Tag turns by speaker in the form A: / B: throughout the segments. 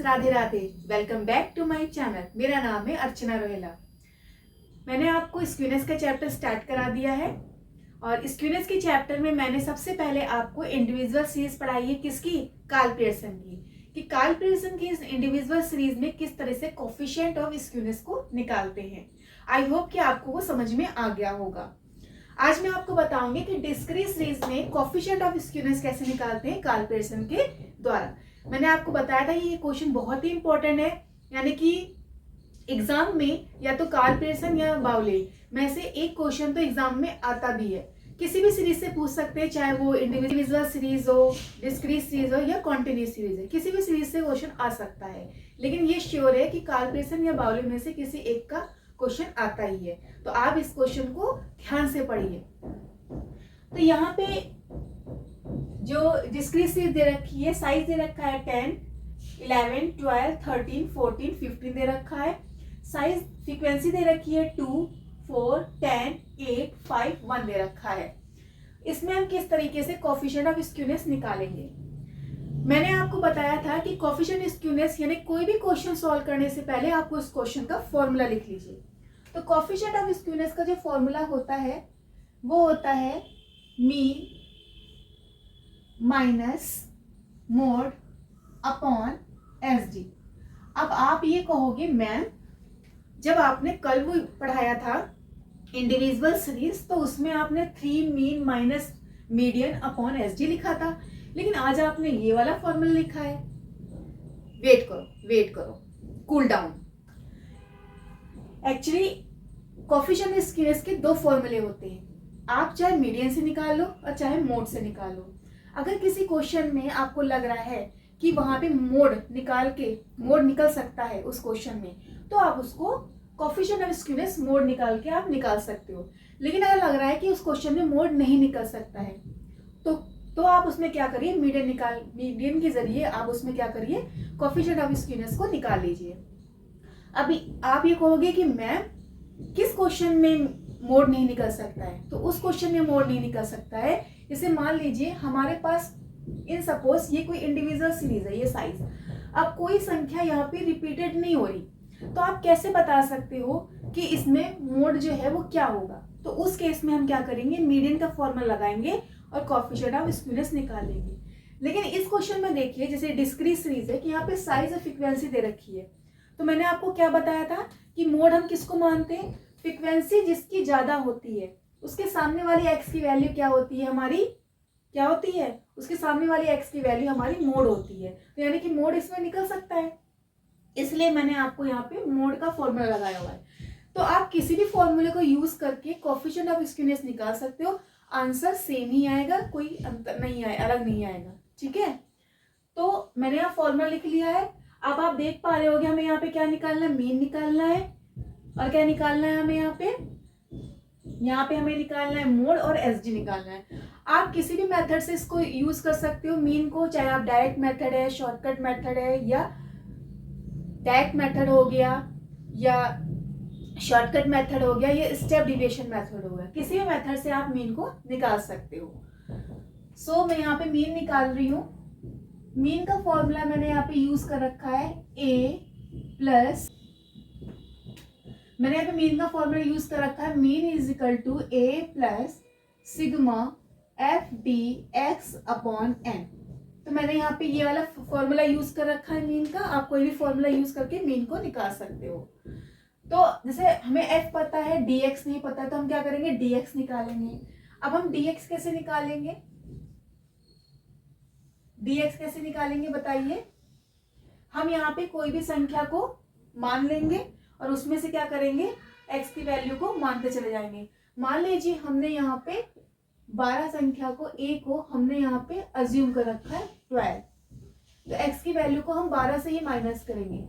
A: Radhe Radhe. Welcome back to my channel. मेरा नाम है अर्चना रोहेला। मैंने आपको स्क्यूनेस का चैप्टर स्टार्ट करा दिया है और स्क्यूनेस के चैप्टर में मैंने सबसे पहले आपको इंडिविजुअल सीरीज पढ़ाई है। किसकी? कार्ल पियर्सन की। कि कार्ल पियर्सन की इस इंडिविजुअल सीरीज में किस तरह से कोफिशिएंट ऑफ स्क्यूनेस को निकालते हैं। आई होप कि आपको वो समझ में आ गया होगा। आज मैं आपको बताऊंगी कि डिस्क्रीट सीरीज में कोफिशिएंट ऑफ स्क्यूनेस कैसे निकालते हैं कार्ल पियर्सन के द्वारा। मैंने आपको बताया था ये क्वेश्चन बहुत ही इंपॉर्टेंट है, यानी कि एग्जाम में या तो कार्ल पियर्सन या बाउले में से एक क्वेश्चन तो एग्जाम में आता भी है। किसी भी सीरीज से पूछ सकते हैं, चाहे वो इंडिविजुअल सीरीज हो, डिस्क्रीट सीरीज हो या कॉन्टिन्यूस सीरीज है, किसी भी सीरीज से क्वेश्चन आ सकता है। लेकिन ये श्योर है कि कार्ल पियर्सन या बाउले में से किसी एक का क्वेश्चन आता ही है। तो आप इस क्वेश्चन को ध्यान से पढ़िए। तो यहाँ पे जो डिस्क्रीट सीरीज दे रखी है, साइज दे रखा है 10, 11, 12, 13, 14, 15 दे रखा है। साइज फ्रीक्वेंसी दे रखी है 2, 4, 10, 8, 5, 1 दे रखा है। इसमें हम किस तरीके से कोफिशिएंट ऑफ स्क्यूनेस निकालेंगे। मैंने आपको बताया था कि कोफिशिएंट ऑफ स्क्यूनेस यानी कोई भी क्वेश्चन सॉल्व करने से पहले आप उस क्वेश्चन का फॉर्मूला लिख लीजिए। तो कोफिशिएंट ऑफ स्क्यूनेस का जो फॉर्मूला होता है वो होता है mean minus mode upon SD. अब आप ये कहोगे मैम, जब आपने कल वो पढ़ाया था इंडिविजुअल सीरीज तो उसमें आपने 3 mean minus median upon SD लिखा था, लेकिन आज आपने ये वाला फॉर्मूला लिखा है। वेट करो, cool down. Actually coefficient of skewness के दो फॉर्मूले होते हैं। आप चाहे मीडियन से निकाल लो और चाहे मोड से निकाल लो। अगर किसी क्वेश्चन में आपको लग रहा है कि वहां पे मोड निकल सकता है उस क्वेश्चन में, तो आप उसको कोफिशिएंट ऑफ स्क्यूनेस मोड निकाल के आप निकाल सकते हो। लेकिन अगर लग रहा है कि उस क्वेश्चन में मोड नहीं निकल सकता है तो आप उसमें क्या करिए, मीडियन के जरिए आप उसमें क्या करिए, कोफिशिएंट ऑफ स्क्यूनेस को निकाल लीजिए। अभी आप ये कहोगे कि मैम किस क्वेश्चन में मोड नहीं निकल सकता है, तो उस क्वेश्चन में मोड नहीं निकल सकता है। इसे मान लीजिए हमारे पास इन सपोज ये कोई इंडिविजुअल सीरीज है, ये साइज, अब कोई संख्या यहाँ पे रिपीटेड नहीं हो रही, तो आप कैसे बता सकते हो कि इसमें मोड जो है वो क्या होगा। तो उस केस में हम क्या करेंगे, मीडियन का फॉर्मूला लगाएंगे और कोफिशिएंट ऑफ स्क्यूनेस निकालेंगे। लेकिन इस क्वेश्चन में देखिए, जैसे डिस्क्रीट सीरीज है कि यहाँ पे साइज और फ्रीक्वेंसी दे रखी है, तो मैंने आपको क्या बताया था कि मोड हम किसको मानते हैं, फ्रीक्वेंसी जिसकी ज्यादा होती है उसके सामने वाली एक्स की वैल्यू क्या होती है, हमारी क्या होती है, उसके सामने वाली एक्स की वैल्यू हमारी मोड होती है। तो यानी कि मोड इसमें निकल सकता है, इसलिए मैंने आपको यहाँ पे मोड का फॉर्मूला लगाया हुआ है। तो आप किसी भी फॉर्मूले को यूज करके कोफिशिएंट ऑफ स्क्यूनेस निकाल सकते हो। आंसर सेम ही आएगा, कोई अंतर नहीं आएगा, अलग नहीं आएगा। ठीक है, तो मैंने यहाँ फॉर्मूला लिख लिया है। अब आप देख पा रहे होगे हमें यहाँ पे क्या निकालना है, मीन निकालना है और क्या निकालना है हमें यहाँ पे हमें निकालना है मोड और एसडी निकालना है। आप किसी भी मेथड से इसको यूज कर सकते हो मीन को, चाहे आप डायरेक्ट मेथड है, शॉर्टकट मेथड है, या डायरेक्ट मेथड हो गया या शॉर्टकट मेथड हो गया या स्टेप डिविएशन मेथड हो गया, किसी भी मेथड से आप मीन को निकाल सकते हो। सो मैं यहाँ पे मीन निकाल रही हूँ। मीन का फॉर्मूला मैंने यहाँ पे यूज कर रखा है मैंने यहाँ पे मीन का फॉर्मूला यूज कर रखा है, mean is equal to A plus sigma F D X upon N. तो मैंने यहाँ पे ये वाला फॉर्मूला यूज कर रखा है मीन का। आप कोई भी फॉर्मूला यूज करके मीन को निकाल सकते हो। तो जैसे हमें एफ पता है, डी एक्स नहीं पता है, तो हम क्या करेंगे, डी एक्स निकालेंगे। अब हम डी एक्स कैसे निकालेंगे, बताइए। हम यहाँ पे कोई भी संख्या को मान लेंगे और उसमें से क्या करेंगे, x की वैल्यू को मानते चले जाएंगे। मान लीजिए हमने यहाँ पे 12 संख्या को a को हमने यहाँ पे अज्यूम कर रखा है 12, तो x की वैल्यू को हम 12 से ही माइनस करेंगे।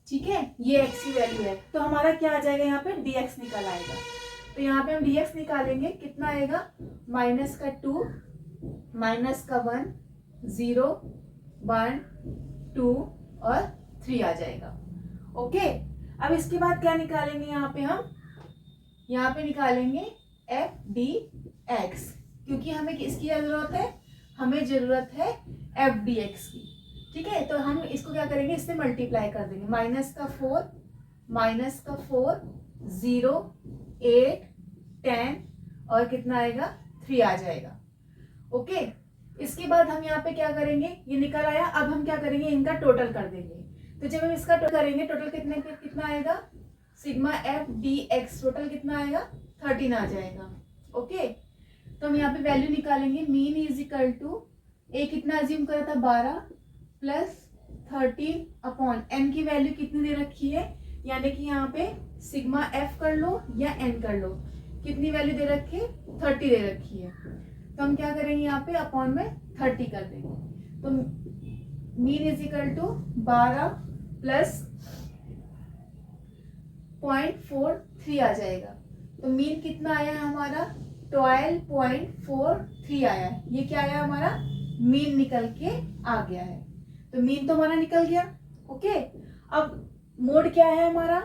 A: ठीक है, ये x की वैल्यू है, तो हमारा क्या आ जाएगा, यहाँ पे dx निकल आएगा। तो यहाँ पे हम dx निकालेंगे, कितना आएगा, -2, -1, 0, 1, 2 और 3 आ जाएगा। ओके, अब इसके बाद क्या निकालेंगे, यहाँ पे निकालेंगे एफ डी एक्स, क्योंकि हमें किसकी जरूरत है, हमें जरूरत है एफ डी एक्स की। ठीक है, तो हम इसको क्या करेंगे, इससे मल्टीप्लाई कर देंगे। माइनस का 4, 0, 8, 10 और कितना आएगा 3 आ जाएगा। ओके, इसके बाद हम यहाँ पे क्या करेंगे, ये निकल आया, अब हम क्या करेंगे, इनका टोटल कर देंगे। तो जब हम इसका टोटल करेंगे, टोटल कितना आएगा, sigma F D x total कितना आएगा 13 आ जाएगा। ओके, तो हम यहाँ पे वैल्यू निकालेंगे। मीन इज इक्वल टू ए कितना अज्यूम करा था 12 प्लस 13 अपॉन एन की वैल्यू कितनी दे रखी है, यानी कि यहाँ पे सिग्मा एफ कर लो या एन कर लो, कितनी वैल्यू दे रखी है 30 दे रखी है। तो हम क्या करेंगे, यहाँ पे अपॉन में 30 कर देंगे। तो mean is equal to 12 plus 0.43 आ जाएगा। तो मीन कितना आया है हमारा 12.43 आया है। ये क्या आया हमारा मीन निकल के आ गया है। तो मीन तो हमारा निकल गया। ओके, अब मोड क्या है हमारा,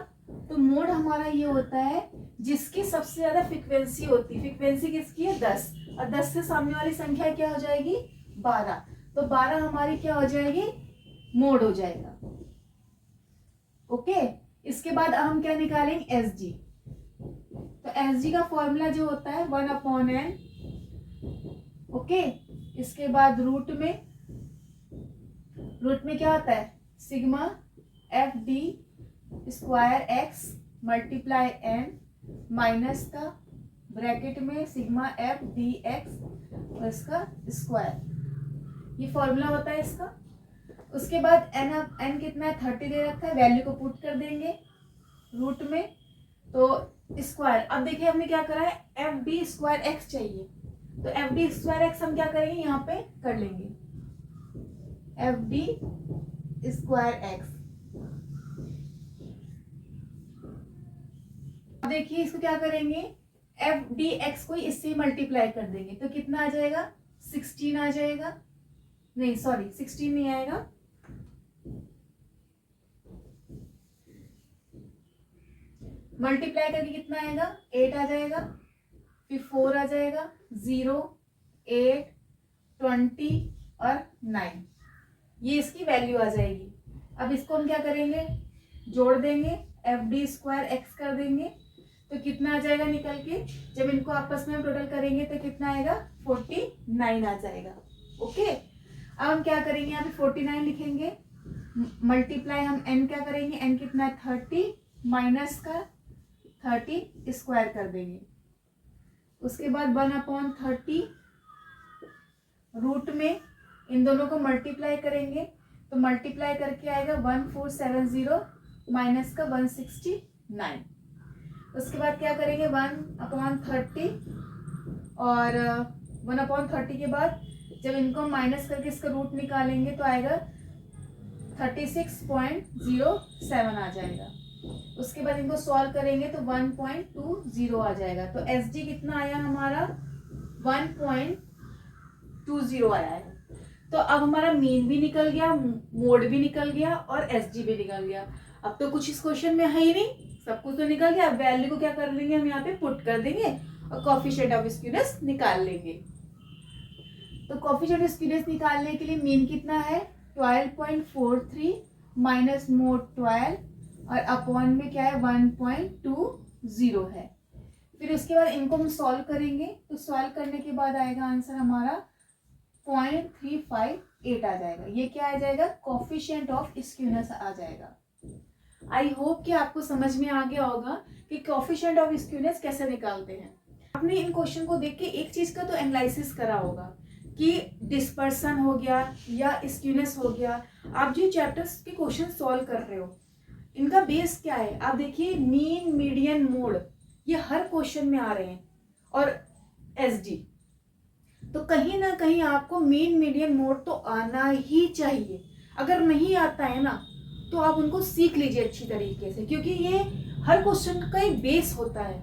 A: तो मोड हमारा ये होता है जिसकी सबसे ज्यादा फ्रीक्वेंसी होती है। फ्रीक्वेंसी किसकी है 10, और 10 से सामने वाली संख्या क्या हो जाएगी 12। तो 12 हमारी क्या हो जाएगी मोड हो जाएगा। ओके, इसके बाद हम क्या निकालेंगे एस जी। तो एस जी का फॉर्मूला जो होता है 1/n। ओके, इसके बाद रूट में क्या होता है sigma F D square X multiply N minus का ब्रैकेट में सिग्मा एफ डी एक्स और इसका स्क्वायर, ये फॉर्मूला होता है इसका। उसके बाद एन कितना है 30 दे रखा है, वैल्यू को पुट कर देंगे रूट में, तो स्क्वायर। अब देखिए हमने क्या करा है एफ डी स्क्वायर एक्स चाहिए, तो एफ डी स्क्वायर एक्स हम क्या करेंगे यहाँ पे कर लेंगे एफ डी स्क्वायर एक्स। अब देखिए इसको क्या करेंगे एफ डी एक्स को इससे मल्टीप्लाई कर देंगे, तो कितना आ जाएगा 16 आ जाएगा, नहीं सॉरी 16 नहीं आएगा, मल्टीप्लाई करके कितना आएगा 8 आ जाएगा, फिर 4 आ जाएगा, 0, 8, 20 और 9, ये इसकी वैल्यू आ जाएगी। अब इसको हम क्या करेंगे जोड़ देंगे, एफ डी स्क्वायर एक्स कर देंगे, तो कितना आ जाएगा निकल के, जब इनको आपस में हम टोटल करेंगे तो कितना आएगा 49 आ जाएगा। ओके, अब हम क्या करेंगे यहाँ पे 49 लिखेंगे, मल्टीप्लाई हम एन क्या करेंगे, एन कितना है 30 माइनस का 30 स्क्वायर कर देंगे, उसके बाद 1/30 रूट में इन दोनों को मल्टीप्लाई करेंगे, तो मल्टीप्लाई करके आएगा 1470 माइनस का 169। उसके बाद क्या करेंगे 1/30 और 1/30 के बाद जब इनको माइनस करके इसका रूट निकालेंगे तो आएगा 36.07 आ जाएगा। उसके बाद इनको सॉल्व करेंगे तो 1.20 आ जाएगा। तो एस डी कितना आया हमारा 1.20 आया है। तो अब हमारा मीन भी निकल गया, मोड भी निकल गया और एस जी भी निकल गया। अब तो कुछ इस क्वेश्चन में है ही नहीं, सब कुछ तो निकल गया। अब वैल्यू को क्या कर लेंगे हम यहाँ पे पुट कर देंगे और कोएफिशिएंट ऑफ स्क्यूनेस निकाल लेंगे। तो कोएफिशिएंट ऑफ स्क्यूनेस निकालने के लिए मीन कितना है 12.43 माइनस मोड 12 और अपॉन में क्या है 1.20 है। फिर उसके बाद इनको हम सॉल्व करेंगे, तो सॉल्व करने के बाद आएगा आंसर हमारा 0.358 आ जाएगा। ये क्या आ जाएगा कोएफिशिएंट ऑफ स्क्यूनेस आ जाएगा। आई होप कि आपको समझ में आ गया होगा कि कोएफिशिएंट ऑफ स्क्यूनेस कैसे निकालते हैं। आपने इन क्वेश्चन को देख के एक चीज का तो एनालिसिस करा होगा कि डिस्पर्सन हो गया या स्क्यूनेस हो गया। आप जो चैप्टर्स के क्वेश्चन सॉल्व कर रहे हो इनका बेस क्या है, आप देखिए मीन मीडियन मोड ये हर क्वेश्चन में आ रहे हैं और एसडी, तो कहीं ना कहीं आपको मीन मीडियन मोड तो आना ही चाहिए। अगर नहीं आता है ना तो आप उनको सीख लीजिए अच्छी तरीके से, क्योंकि ये हर क्वेश्चन का एक बेस होता है।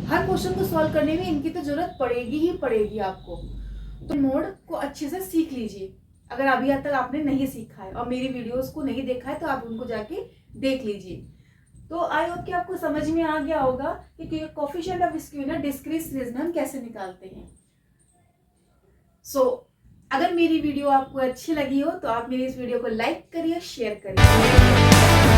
A: हर क्वेश्चन को सॉल्व करने में इनकी तो जरूरत पड़ेगी ही पड़ेगी आपको। तो मोड को अच्छे से सीख लीजिए अगर अभी तक आपने नहीं सीखा है और मेरी वीडियोस को नहीं देखा है तो आप उनको जाके देख लीजिए। तो आई होप कि आपको समझ में आ गया होगा कि coefficient of skewness discrete series में हम कैसे निकालते हैं। सो अगर मेरी वीडियो आपको अच्छी लगी हो तो आप मेरी इस वीडियो को लाइक करिए, शेयर करिए।